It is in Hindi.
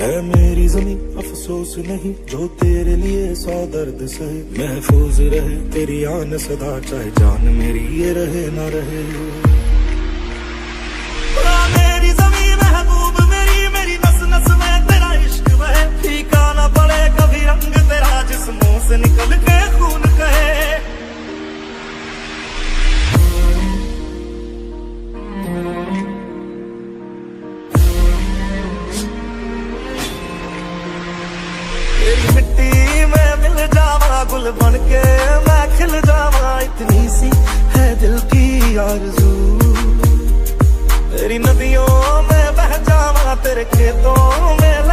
है मेरी ज़मीं अफसोस नहीं, जो तेरे लिए 100 दर्द सहे। महफूज रहे तेरी आन सदा, चाहे जान मेरी ये रहे ना रहे। मेरी ज़मीं महबूब मेरी, मेरी नस नस में तेरा इश्क बहे। फीका ना पड़े कभी रंग तेरा, जिस मुंह से निकल के खून कहे। तेरी मिट्टी में मिल जावा, गुल बन के मैं खिल जावा। इतनी सी है दिल की आरज़ू, तेरी नदियों में बह जावा, तेरे खेतों में